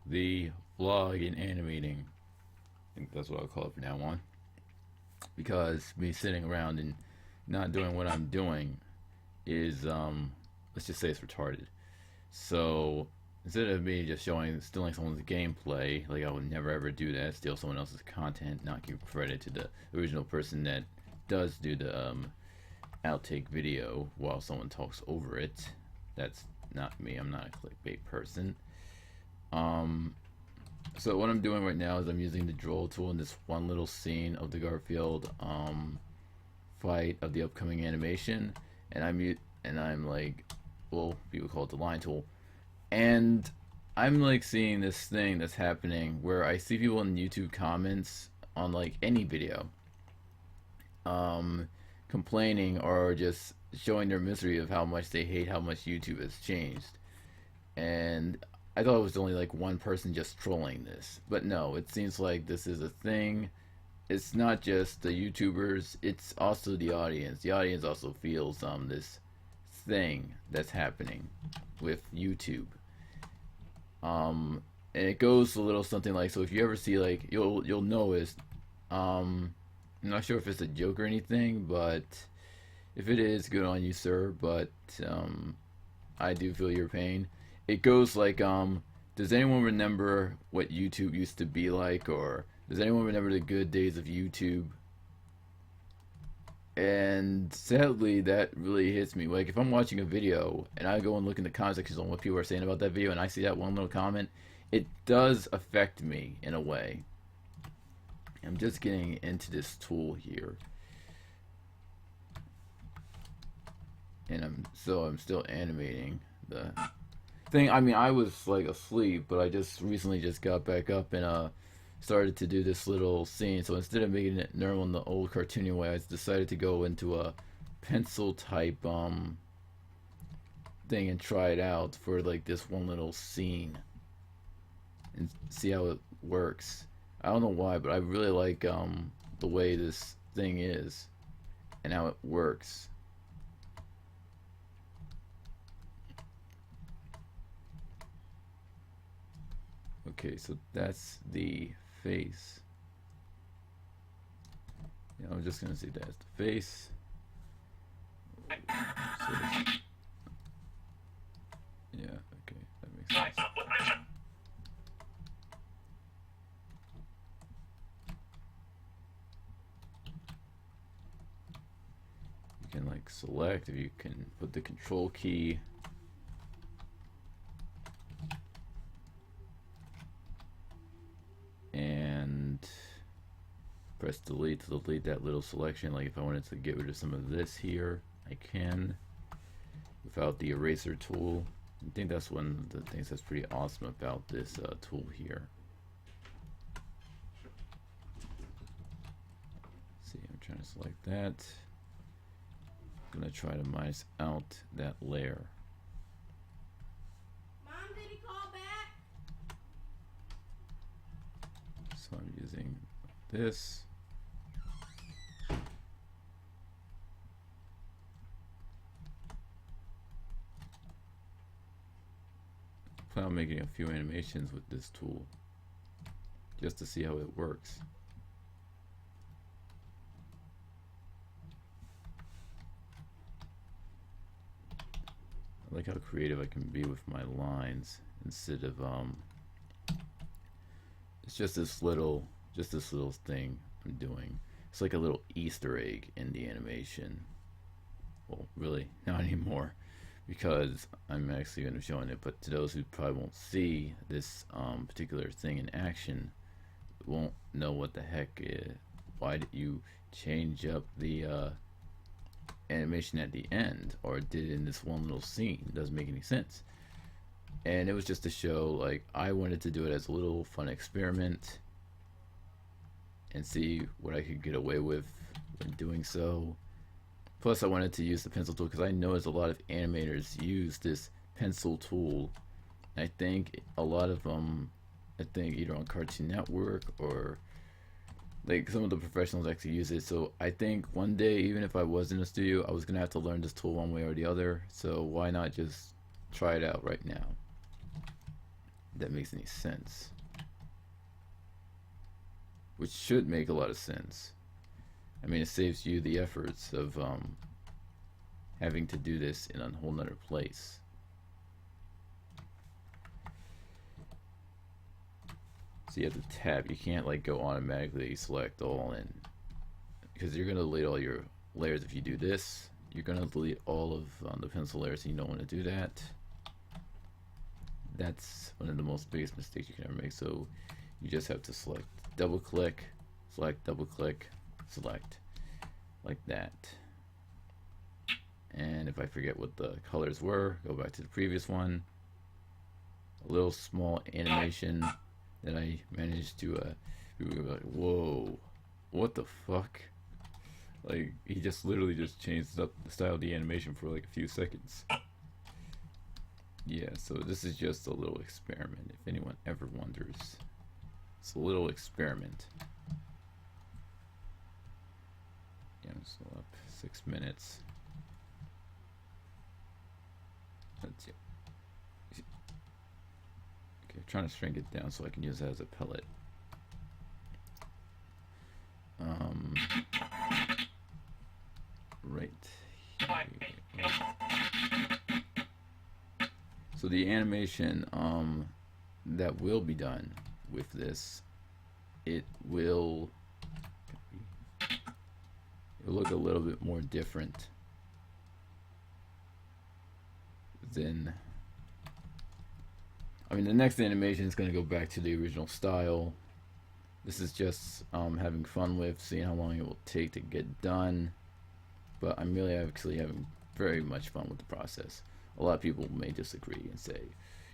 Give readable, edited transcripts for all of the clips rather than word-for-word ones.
the vlog and animating. I think that's what I'll call it from now on. Because me sitting around and not doing what I'm doing is, let's just say it's retarded. So instead of me just stealing someone's gameplay, like I would never ever do that, steal someone else's content, not give credit to the original person that does do the outtake video while someone talks over it. That's not me. I'm not a clickbait person. Um, so what I'm doing right now is I'm using the draw tool in this one little scene of the Garfield fight of the upcoming animation, and I'm like, well, people call it the line tool, and I'm like seeing this thing that's happening where I see people in YouTube comments on like any video, um, complaining or just showing their misery of how much they hate how much YouTube has changed. And I thought it was only like one person just trolling this, but no, it seems like this is a thing. It's not just the YouTubers; it's also the audience. The audience also feels this thing that's happening with YouTube. And it goes a little something like, so if you ever see like you'll notice, I'm not sure if it's a joke or anything, but if it is, good on you, sir. But I do feel your pain. It goes like, does anyone remember what YouTube used to be like, or does anyone remember the good days of YouTube? And sadly, that really hits me. Like, if I'm watching a video and I go and look in the comment sections on what people are saying about that video, and I see that one little comment, it does affect me in a way. I'm just getting into this tool here, and I'm still animating the thing. I mean, I was like asleep, but I just recently just got back up and started to do this little scene. So instead of making it normal in the old cartoony way, I decided to go into a pencil type thing and try it out for like this one little scene and see how it works. I don't know why, but I really like the way this thing is and how it works. Okay, so that's the face. Yeah, I'm just gonna say that's the face. So, yeah, okay, that makes sense. You can like select, if you can put the control key and press delete to delete that little selection. Like if I wanted to get rid of some of this here, I can without the eraser tool. I think that's one of the things that's pretty awesome about this tool here. Let's see, I'm trying to select that. I'm gonna try to minus out that layer. Mom, did he call back? So I'm using this. I plan on making a few animations with this tool just to see how it works. I like how creative I can be with my lines instead of it's just this little thing I'm doing. It's like a little Easter egg in the animation. Well, really, not anymore, because I'm actually going to be showing it. But to those who probably won't see this particular thing in action, won't know what the heck is. Why did you change up the animation at the end, or did it in this one little scene? It doesn't make any sense. And it was just to show, like, I wanted to do it as a little fun experiment and see what I could get away with when doing so. Plus, I wanted to use the pencil tool because I noticed a lot of animators use this pencil tool. I think a lot of them, I think either on Cartoon Network or like some of the professionals actually use it. So I think one day, even if I was in a studio, I was gonna have to learn this tool one way or the other. So why not just try it out right now? that makes any sense. Which should make a lot of sense. I mean, it saves you the efforts of having to do this in a whole nother place. So you have to tab. You can't like go automatically select all and because you're gonna delete all your layers if you do this. You're gonna delete all of the pencil layers, and you don't want to do that. That's one of the most biggest mistakes you can ever make. So you just have to select, double click, select, double click, select, like that. And if I forget what the colors were, go back to the previous one. A little small animation that I managed to people were like, whoa, what the fuck? Like, he just literally just changed up the style of the animation for like a few seconds. Yeah, so this is just a little experiment, if anyone ever wonders. It's a little experiment. Yeah, I'm still up 6 minutes. Let's see. Okay, I'm trying to shrink it down so I can use it as a pellet. Right here. So the animation that will be done with this, it'll look a little bit more different than, I mean, the next animation is going to go back to the original style. This is just having fun with, seeing how long it will take to get done. But I'm really actually having very much fun with the process. A lot of people may disagree and say,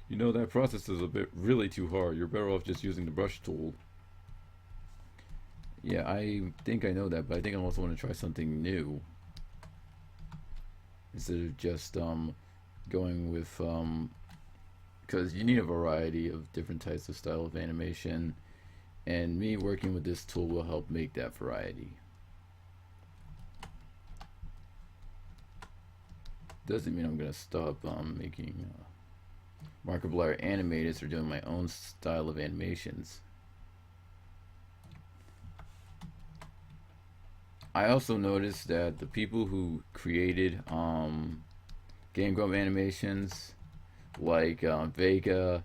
you know, that process is a bit really too hard. You're better off just using the brush tool. Yeah, I think I know that, but I think I also want to try something new. Instead of just going with, because you need a variety of different types of style of animation. And me working with this tool will help make that variety. Doesn't mean I'm gonna stop making Markiplier animators or doing my own style of animations. I also noticed that the people who created Game Grump animations, like Vega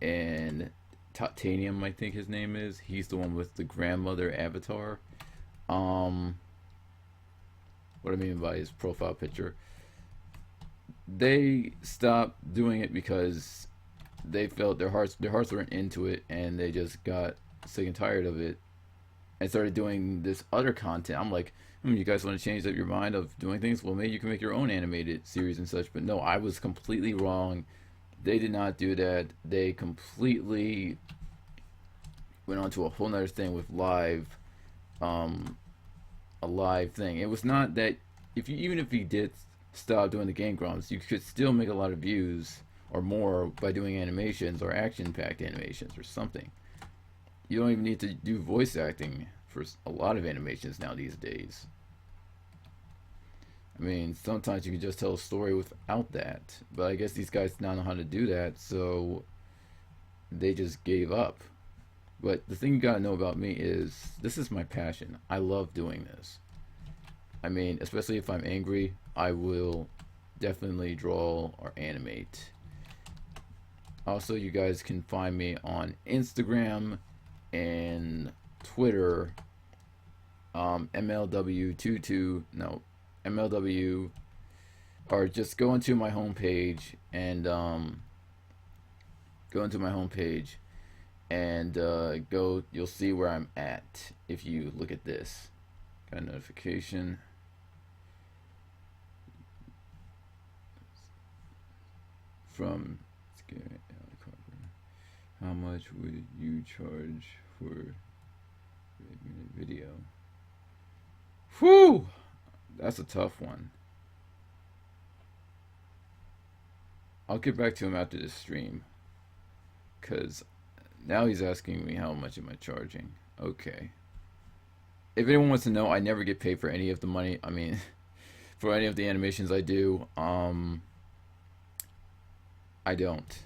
and Titanium, I think his name is. He's the one with the grandmother avatar. What I mean by his profile picture. They stopped doing it because they felt their hearts weren't into it, and they just got sick and tired of it and started doing this other content. I'm like, you guys want to change up your mind of doing things? Well, maybe you can make your own animated series and such. But no, I was completely wrong. They did not do that. They completely went on to a whole nother thing with live, a live thing. It was not that even if you did stop doing the Game Grumps, you could still make a lot of views or more by doing animations or action-packed animations or something. You don't even need to do voice acting for a lot of animations now these days. I mean, sometimes you can just tell a story without that, but I guess these guys now know how to do that, so they just gave up. But the thing you gotta know about me is this is my passion. I love doing this. I mean, especially if I'm angry, I will definitely draw or animate. Also, you guys can find me on Instagram and Twitter, MLW, or just go into my homepage and you'll see where I'm at if you look at this. Got a notification. From how much would you charge for a minute video? Whew! That's a tough one. I'll get back to him after this stream, because now he's asking me how much am I charging. Okay. If anyone wants to know, I never get paid for any of the money. I mean, for any of the animations I do. I don't.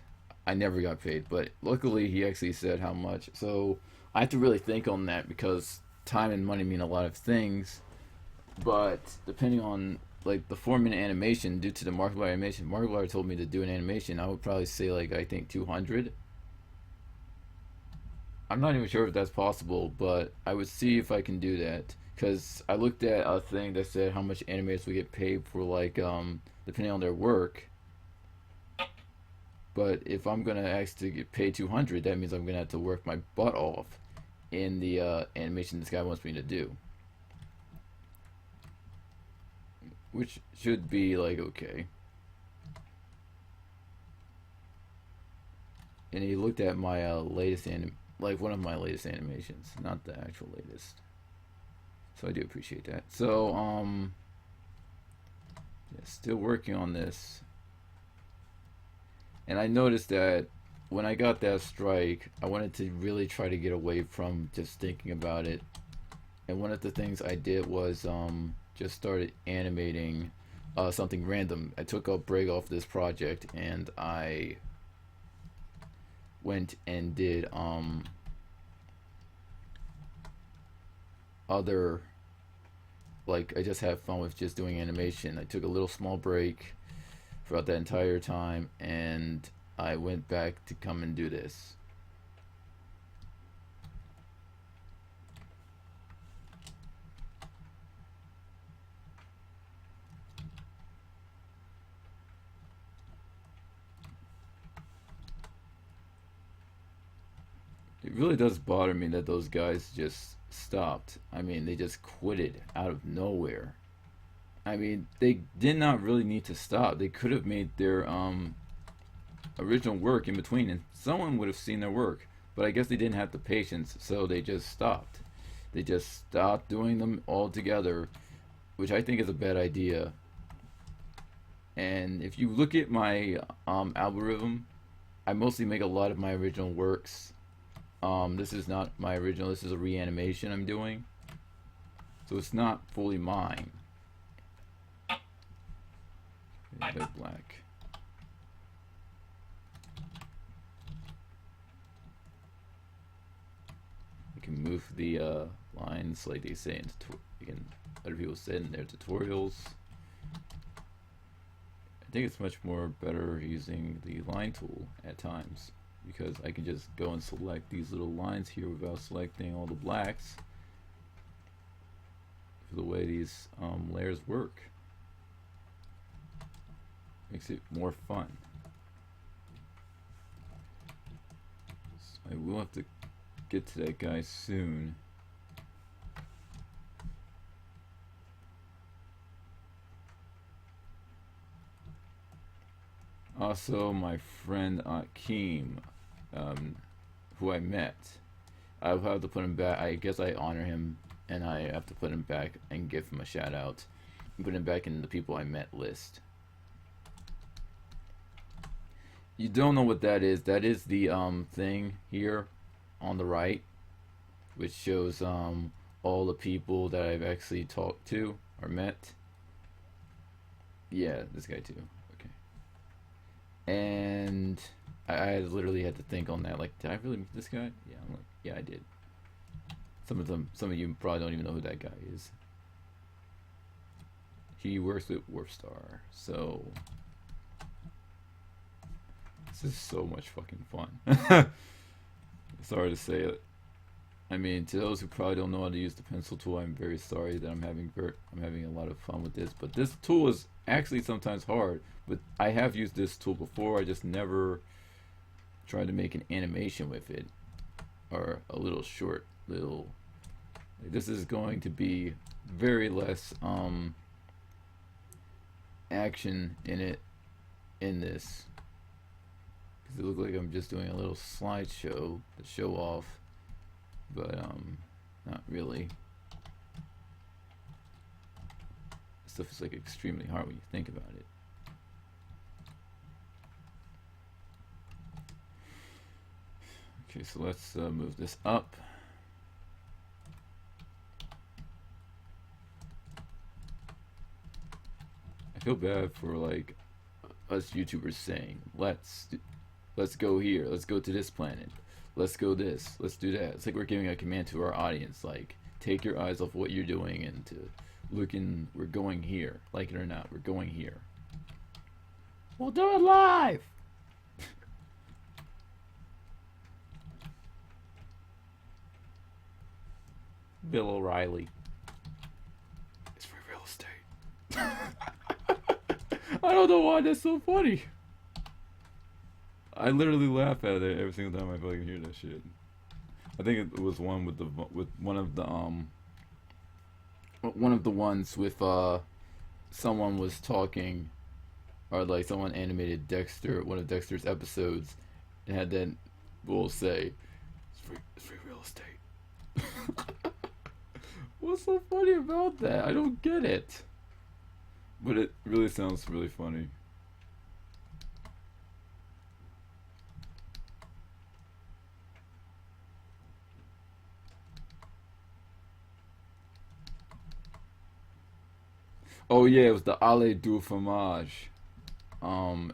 I never got paid, but luckily he actually said how much. So I have to really think on that because time and money mean a lot of things. But depending on like the 4 minute animation, due to the Markiplier animation, Markiplier told me to do an animation. I would probably say like I think 200. I'm not even sure if that's possible, but I would see if I can do that. Because I looked at a thing that said how much animators would get paid for like depending on their work. But if I'm gonna ask to get paid 200, that means I'm gonna have to work my butt off in the animation this guy wants me to do, which should be like okay. And he looked at my like one of my latest animations, not the actual latest. So I do appreciate that. So yeah, still working on this. And I noticed that when I got that strike, I wanted to really try to get away from just thinking about it. And one of the things I did was just started animating something random. I took a break off this project and I went and did other, like I just had fun with just doing animation. I took a little small break throughout that entire time and I went back to come and do this. It really does bother me that those guys just stopped. I mean, they just quitted out of nowhere. I mean, they did not really need to stop. They could have made their original work in between, and someone would have seen their work. But I guess they didn't have the patience, so they just stopped. They just stopped doing them all together, which I think is a bad idea. And if you look at my algorithm, I mostly make a lot of my original works. This is not my original. This is a reanimation I'm doing, so it's not fully mine. Okay, black. You can move the lines like they say in other people said in their tutorials. I think it's much more better using the line tool at times because I can just go and select these little lines here without selecting all the blacks for the way these layers work. Makes it more fun. So I will have to get to that guy soon. Also, my friend Akeem, who I met, I'll have to put him back. I guess I honor him, and I have to put him back and give him a shout out. And put him back in the people I met list. You don't know what that is. That is the thing here on the right, which shows all the people that I've actually talked to or met. Yeah, this guy too. And I literally had to think on that. Like, did I really meet this guy? Yeah, I'm like, yeah, I did. Some of you probably don't even know who that guy is. He works with Warpstar, so this is so much fucking fun. Sorry to say it. I mean, to those who probably don't know how to use the pencil tool, I'm very sorry that I'm having a lot of fun with this. But this tool is actually sometimes hard. But I have used this tool before. I just never tried to make an animation with it, or a little short little. Like, this is going to be very less action in it in this, because it looks like I'm just doing a little slideshow to show off. But not really. Stuff is like extremely hard when you think about it. Okay, so let's move this up. I feel bad for like us YouTubers saying let's Let's go here. Let's go to this planet. Let's go this. Let's do that. It's like we're giving a command to our audience, like take your eyes off what you're doing and to look in. We're going here, like it or not. We're going here. We'll do it live. Bill O'Reilly. It's for real estate. I don't know why that's so funny. I literally laugh at it every single time I fucking hear that shit. I think it was one with one of the ones with someone was talking, or like someone animated Dexter, one of Dexter's episodes, and had that bull say, it's free real estate. What's so funny about that? I don't get it. But it really sounds really funny. Oh yeah, it was the Allée du Fromage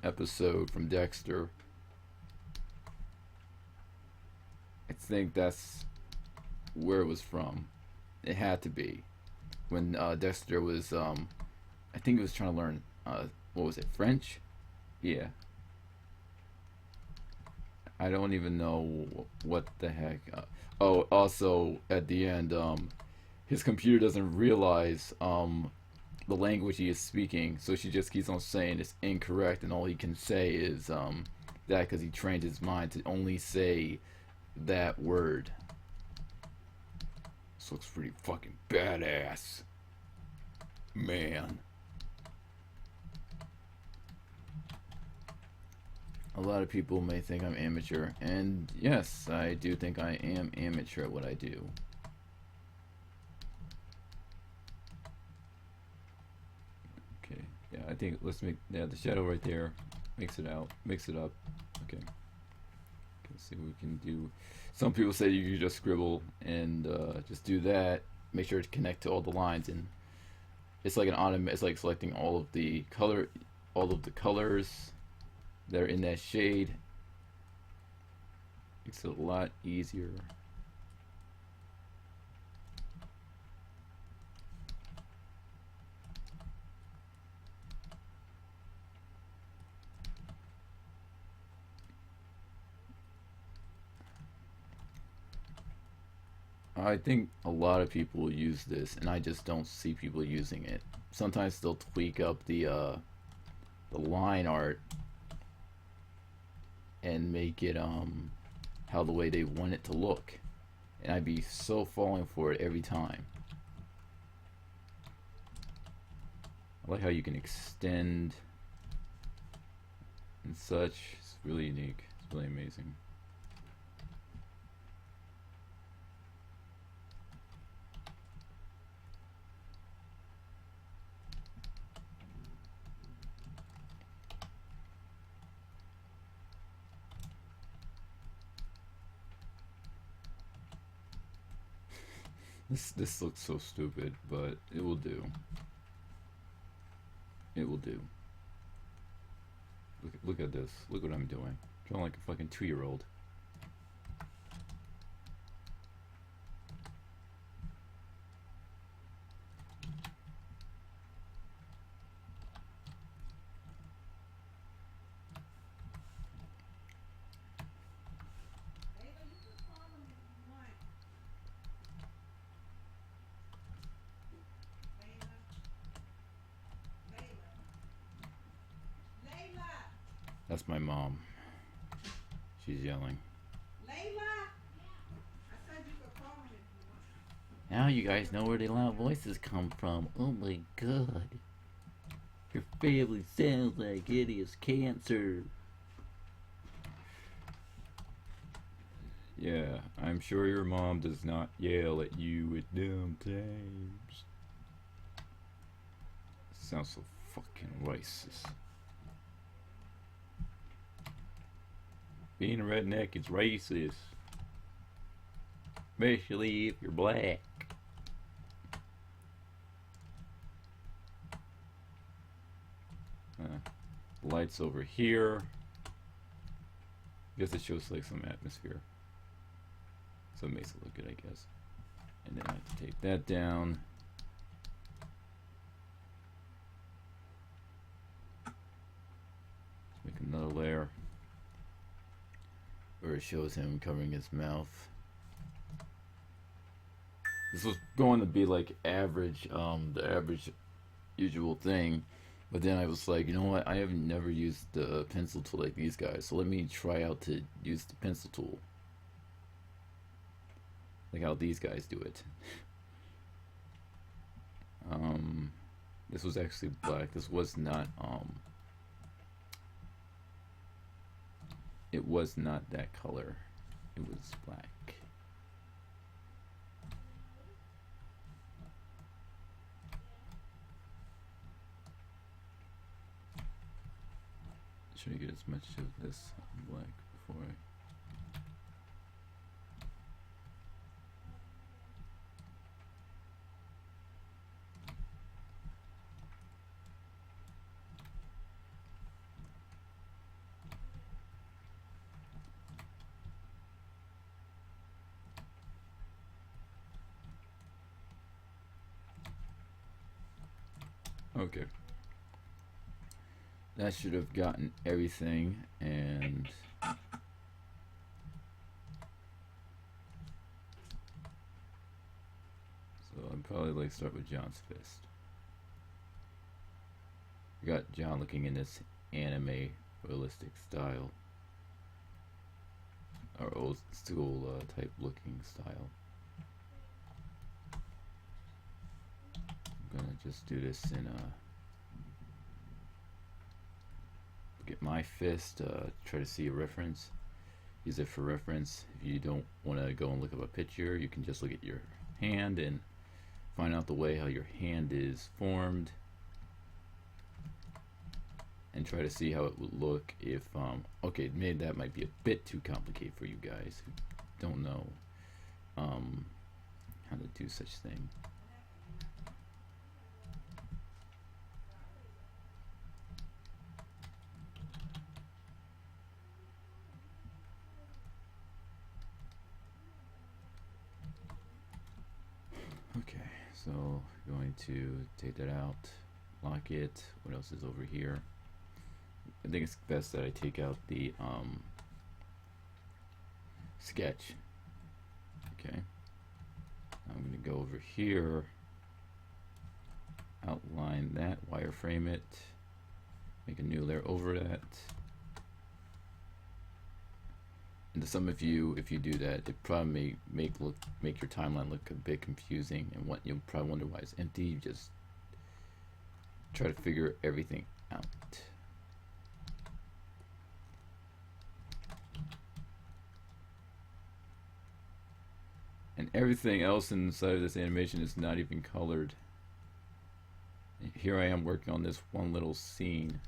episode from Dexter. I think that's where it was from. It had to be. When Dexter was I think he was trying to learn what was it, French? Yeah. I don't even know what the heck. Oh, also at the end, his computer doesn't realize the language he is speaking, so she just keeps on saying it's incorrect, and all he can say is that because he trained his mind to only say that word. This looks pretty fucking badass, man. A lot of people may think I'm amateur, and yes, I do think I am amateur at what I do. Okay, yeah, I think let's make the shadow right there. Mix it out, mix it up. Okay, let's see what we can do. Some people say you can just scribble and just do that. Make sure to connect to all the lines, and it's like an automatic. It's like selecting all of the colors that are in that shade. Makes it a lot easier. I think a lot of people use this, and I just don't see people using it. Sometimes they'll tweak up the line art and make it how the way they want it to look, and I'd be so falling for it every time. I like how you can extend and such. It's really unique. It's really amazing. This looks so stupid, but it will do. It will do. Look at this. Look what I'm doing. Drawing like a fucking 2-year-old. That's my mom. She's yelling. Layla? I said you could call me if you want. Now you guys know where the loud voices come from. Oh my god. Your family sounds like it is cancer. Yeah, I'm sure your mom does not yell at you at dumb times. Sounds so fucking racist. Being a redneck is racist. Especially if you're black. Lights over here. I guess it shows like some atmosphere, so it makes it look good, I guess. And then I have to take that down. Let's make another layer where it shows him covering his mouth. This was going to be like average, the average usual thing, but then I was like, you know what? I have never used the pencil tool like these guys, so let me try out to use the pencil tool, like how these guys do it. This was actually black. This was not. It was not that color. It was black. Try to get as much of this black before I. Okay. That should have gotten everything, and so I'd probably like start with John's fist. We got John looking in this anime realistic style, or old school type looking style. I'm gonna just do this in get my fist, try to see a reference, use it for reference. If you don't want to go and look up a picture, you can just look at your hand and find out the way how your hand is formed, and try to see how it would look if okay, maybe that might be a bit too complicated for you guys who don't know how to do such thing. Okay, so going to take that out, lock it. What else is over here? I think it's best that I take out the sketch. Okay, I'm going to go over here, outline that, wireframe it, make a new layer over that. And to some of you, if you do that, it probably make your timeline look a bit confusing, and what you'll probably wonder why it's empty. You just try to figure everything out. And everything else inside of this animation is not even colored. Here I am working on this one little scene.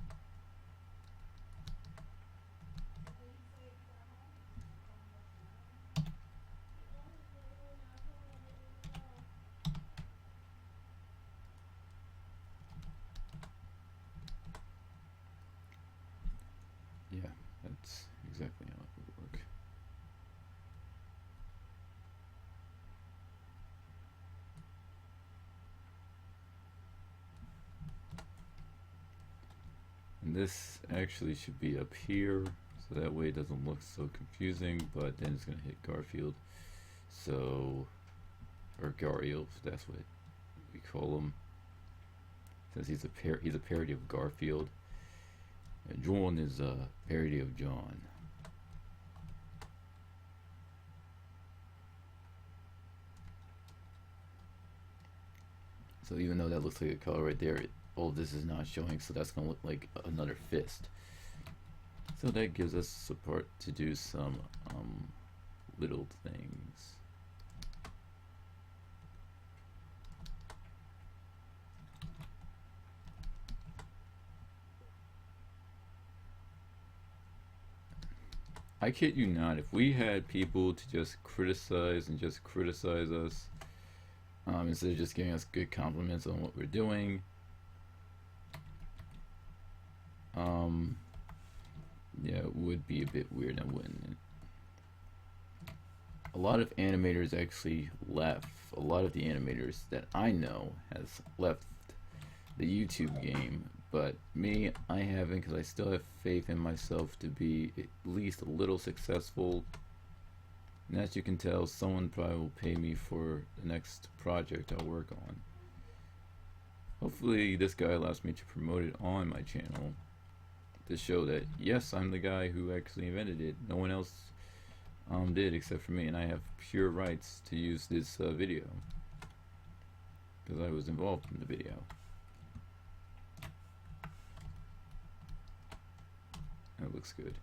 Yeah, that's exactly how it would work. And this actually should be up here, so that way it doesn't look so confusing, but then it's going to hit Garfield. So, or Garfield, that's what we call him, since he's a parody of Garfield. And John is a parody of John. So even though that looks like a color right there, all this is not showing, so that's going to look like another fist. So that gives us support to do some little things. I kid you not, if we had people to just criticize and just criticize us, instead of just giving us good compliments on what we're doing, Yeah, it would be a bit weird, now wouldn't it? A lot of animators actually left. A lot of the animators that I know has left the YouTube game, but me, I haven't, because I still have faith in myself to be at least a little successful. And as you can tell, someone probably will pay me for the next project I'll work on. Hopefully this guy allows me to promote it on my channel to show that, yes, I'm the guy who actually invented it. No one else did except for me, and I have pure rights to use this video because I was involved in the video. That looks good.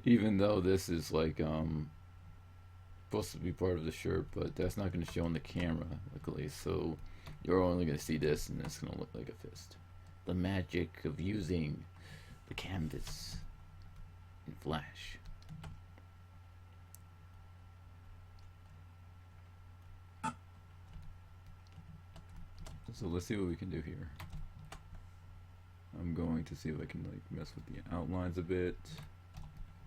Even though this is like supposed to be part of the shirt, but that's not going to show on the camera, luckily. So you're only going to see this, and it's going to look like a fist. The magic of using the canvas in Flash. So let's see what we can do here. I'm going to see if I can like mess with the outlines a bit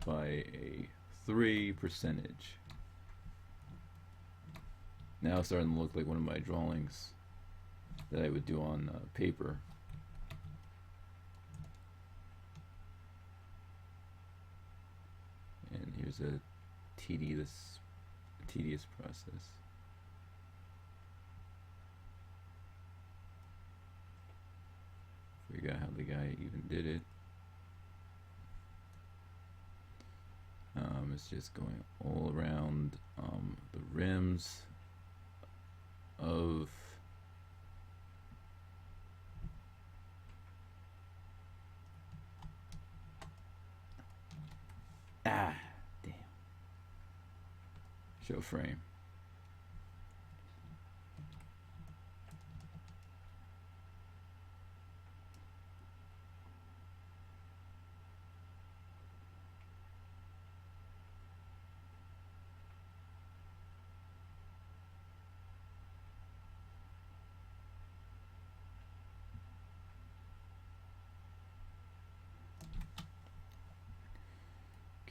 by a 3%. Now it's starting to look like one of my drawings that I would do on paper. And here's a tedious process. Figure out how the guy even did it. It's just going all around the rims of damn. Show frame.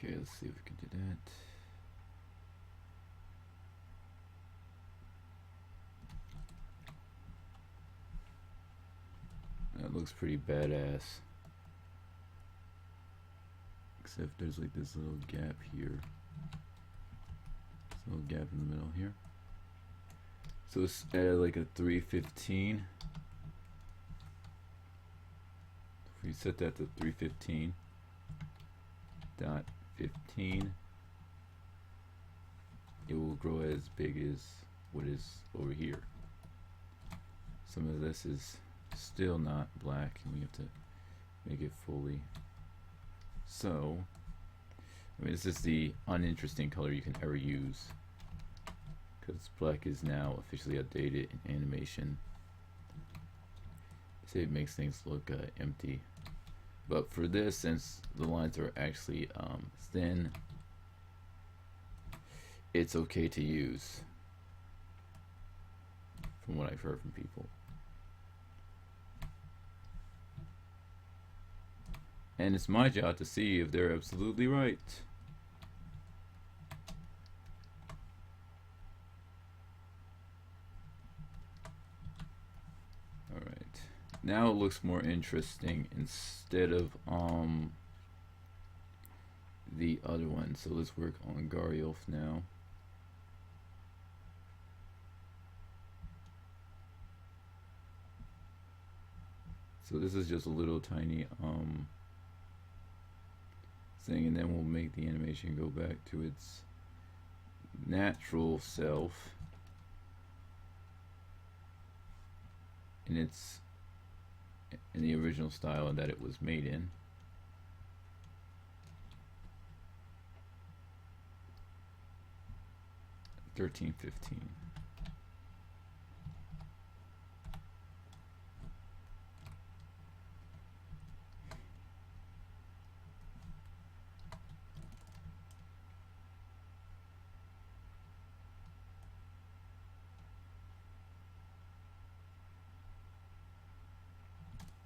Okay, let's see if we can do that. That looks pretty badass. Except there's like this little gap here. This little gap in the middle here. So it's at like a 315. If we set that to 315.15, it will grow as big as what is over here. Some of this is still not black, and we have to make it fully. So, I mean, this is the uninteresting color you can ever use, because black is now officially outdated in animation. Say it makes things look empty. But for this, since the lines are actually thin, it's okay to use, from what I've heard from people. And it's my job to see if they're absolutely right. Alright. Now it looks more interesting instead of the other one. So let's work on Garfielf now. So this is just a little tiny thing, and then we'll make the animation go back to its natural self, and it's in the original style that it was made in. $13.15.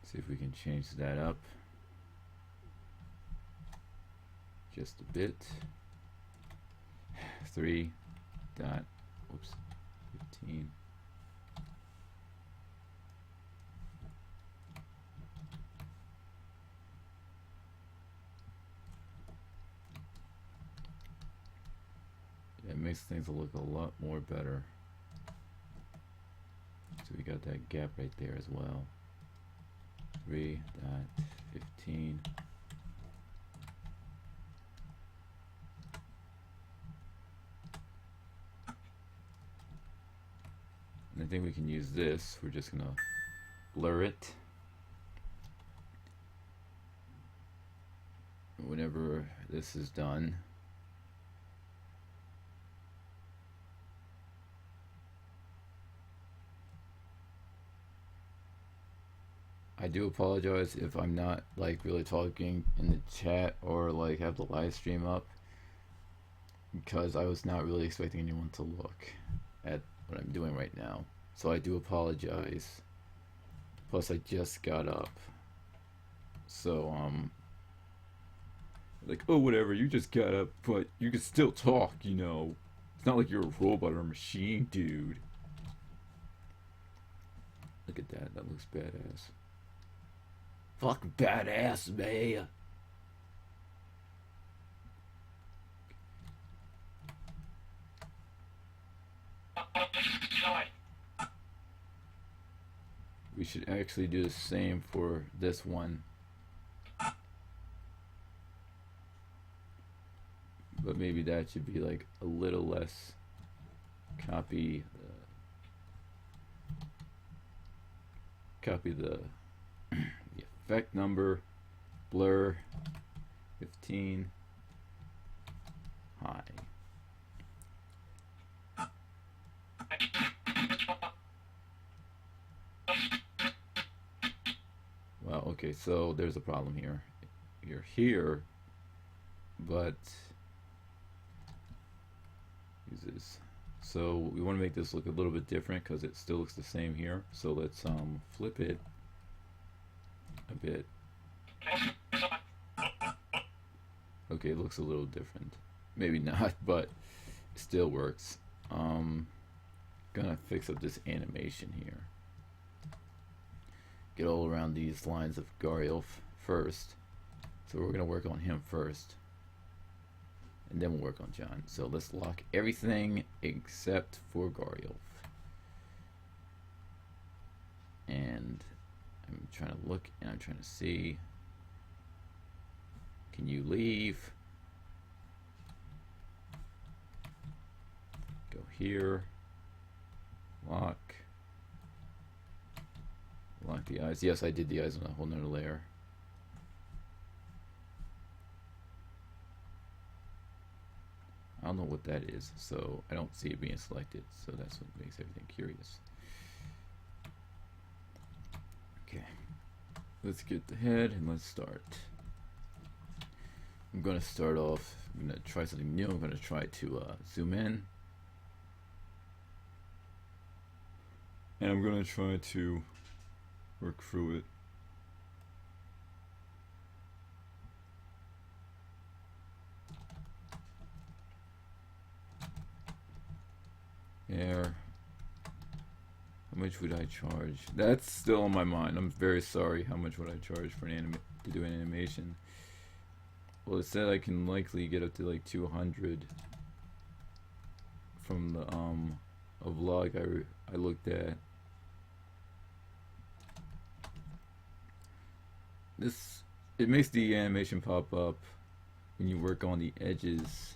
See if we can change that up. just a bit. 3 dot, oops, 15. It makes things look a lot more better. So we got that gap right there as well. 3.15. And I think we can use this. We're just gonna blur it. Whenever this is done, I do apologize if I'm not like really talking in the chat or like have the live stream up, because I was not really expecting anyone to look at what I'm doing right now. So I do apologize. Plus I just got up. So like, oh whatever, you just got up, but you can still talk, you know. It's not like you're a robot or a machine, dude. Look at that, that looks badass. Fucking badass, man. We should actually do the same for this one. But maybe that should be like a little less. Copy the the effect number, blur 15, high. Well, okay, so there's a problem here. You're here, but use this. So we want to make this look a little bit different because it still looks the same here. So let's flip it a bit. Okay, it looks a little different. Maybe not, but it still works. Gonna fix up this animation here. Get all around these lines of Garfielf first. So we're gonna work on him first, and then we'll work on John. So let's lock everything except for Garfielf. And I'm trying to look and I'm trying to see. Can you leave? Go here. Lock. Lock the eyes. Yes, I did the eyes on a whole nother layer. I don't know what that is, so I don't see it being selected, so that's what makes everything curious. Okay, let's get the head and let's start. I'm going to start off, I'm going to try something new. I'm going to try to zoom in. And I'm going to try to work through it. There. How much would I charge? That's still on my mind. I'm very sorry. How much would I charge for an to do an animation? Well, it said I can likely get up to like 200 from the a vlog I looked at. It makes the animation pop up when you work on the edges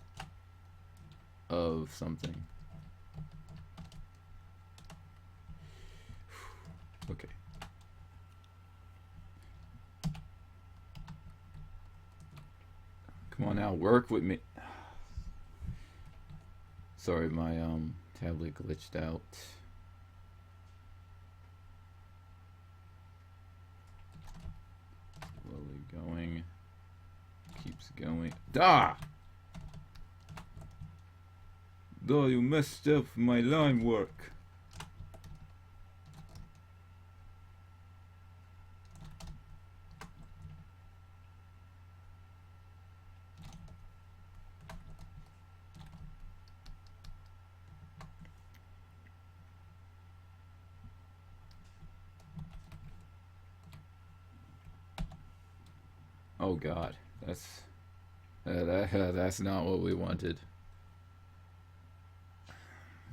of something. Okay. Come on now, work with me. Sorry, my tablet glitched out. Slowly going. Keeps going. Da! Though you messed up my line work. Oh God, that's not what we wanted.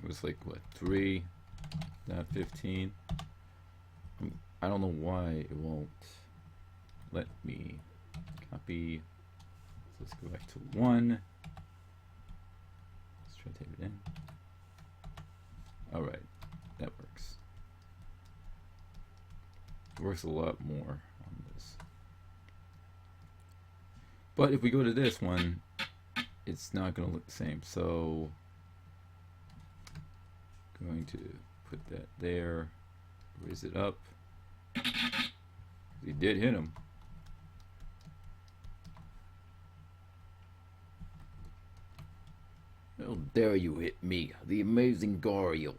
It was like what 3, not 15. I don't know why it won't let me copy. So let's go back to 1. Let's try to type it in. All right, that works. It works a lot more on this. But if we go to this one, it's not going to look the same. So going to put that there, raise it up. He did hit him. How dare you hit me, the amazing Garfielf.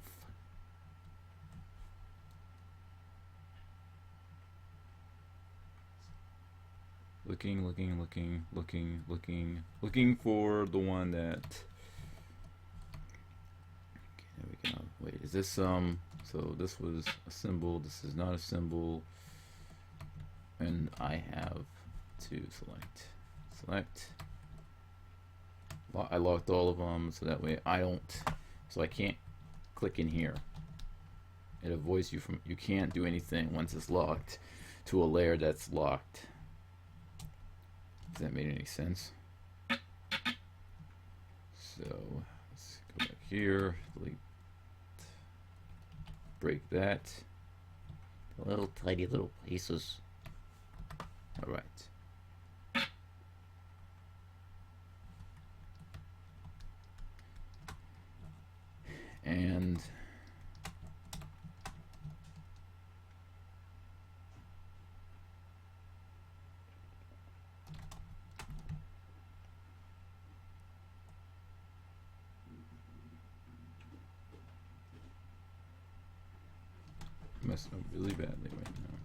Looking for the one that. Okay, there we go. Wait, is this so this was a symbol, this is not a symbol, and I have to select. I locked all of them so that way I can't click in here. It avoids you from, you can't do anything once it's locked to a layer that's locked. Does that make any sense? So let's go back here, delete, break that. Little tiny little pieces. All right. And messing up really badly right now.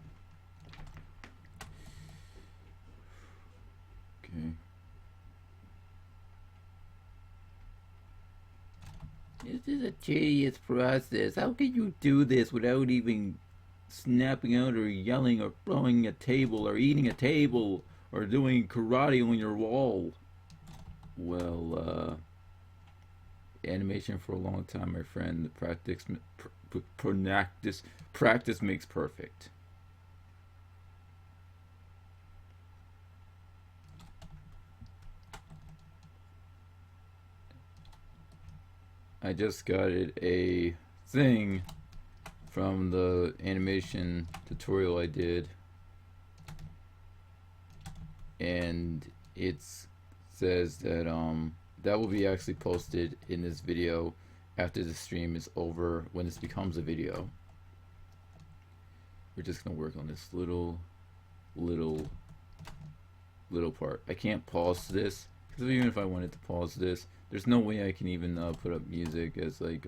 Okay. This is a tedious process. How can you do this without even snapping out or yelling or throwing a table or eating a table or doing karate on your wall? Well, animation for a long time, my friend. Practice makes perfect. I just got it a thing from the animation tutorial I did, and it says that that will be actually posted in this video after the stream is over, when this becomes a video. We're just gonna work on this little part. I can't pause this because even if I wanted to pause this, there's no way I can even put up music as like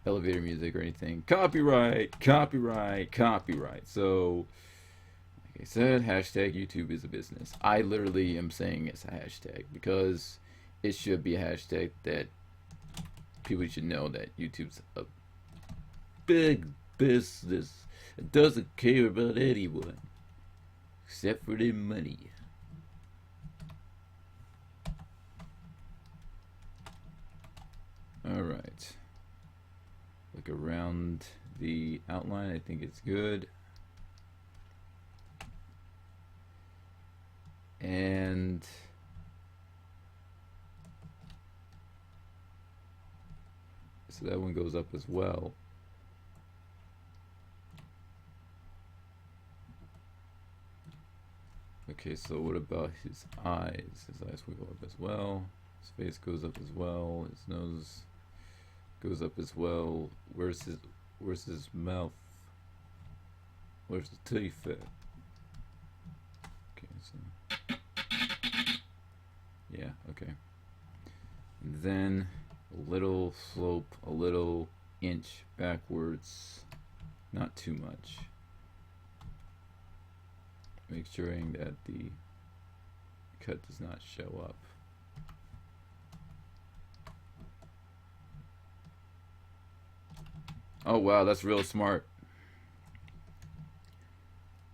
elevator music or anything. Copyright. So like I said, hashtag YouTube is a business. I literally am saying it's a hashtag because it should be a hashtag that people should know that YouTube's a big business. It doesn't care about anyone except for their money. Alright. Look around the outline. I think it's good. And so that one goes up as well. Okay, so what about his eyes? His eyes will go up as well. His face goes up as well. His nose goes up as well. Where's his mouth? Where's the teeth at? Okay, so yeah, okay. And then a little slope, a little inch backwards, not too much. Make sure that the cut does not show up. Oh wow, that's real smart.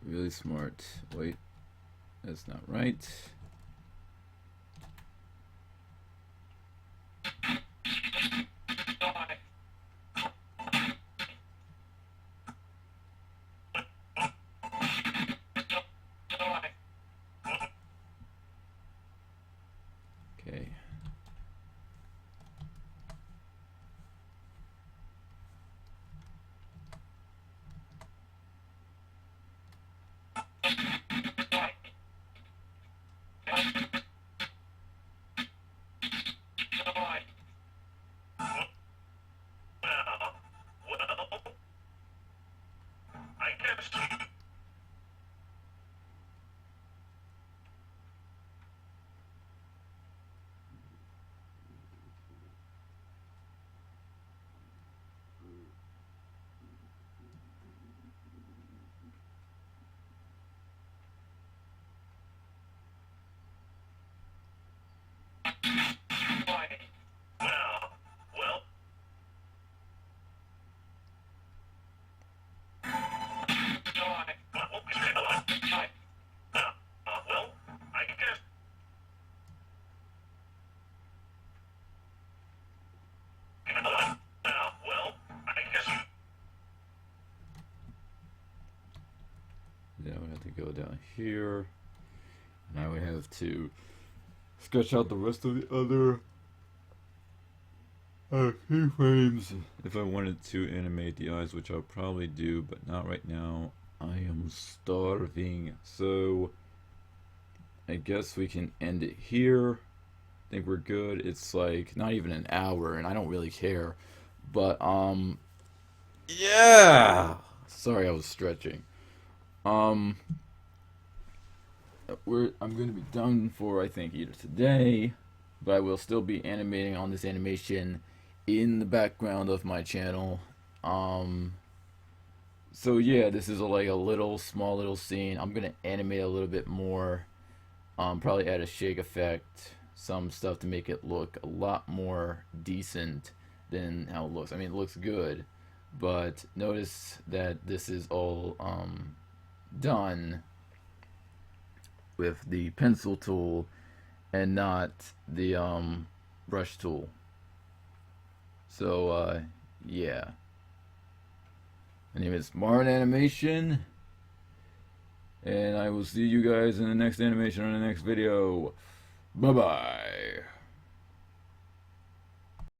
Really smart. Wait. That's not right. Okay. Then I would have to go down here, and I would have to sketch out the rest of the other keyframes if I wanted to animate the eyes, which I'll probably do, but not right now. I am starving, so I guess we can end it here. I think we're good. It's like not even an hour, and I don't really care. But yeah. Sorry, I was stretching. I'm gonna be done for, I think, either today, but I will still be animating on this animation in the background of my channel. So yeah, this is like a small little scene. I'm gonna animate a little bit more. Probably add a shake effect, some stuff to make it look a lot more decent than how it looks. I mean, it looks good, but notice that this is all done with the pencil tool and not the brush tool. So yeah, my name is Martin Animation, and I will see you guys in the next animation on the next video. Bye bye.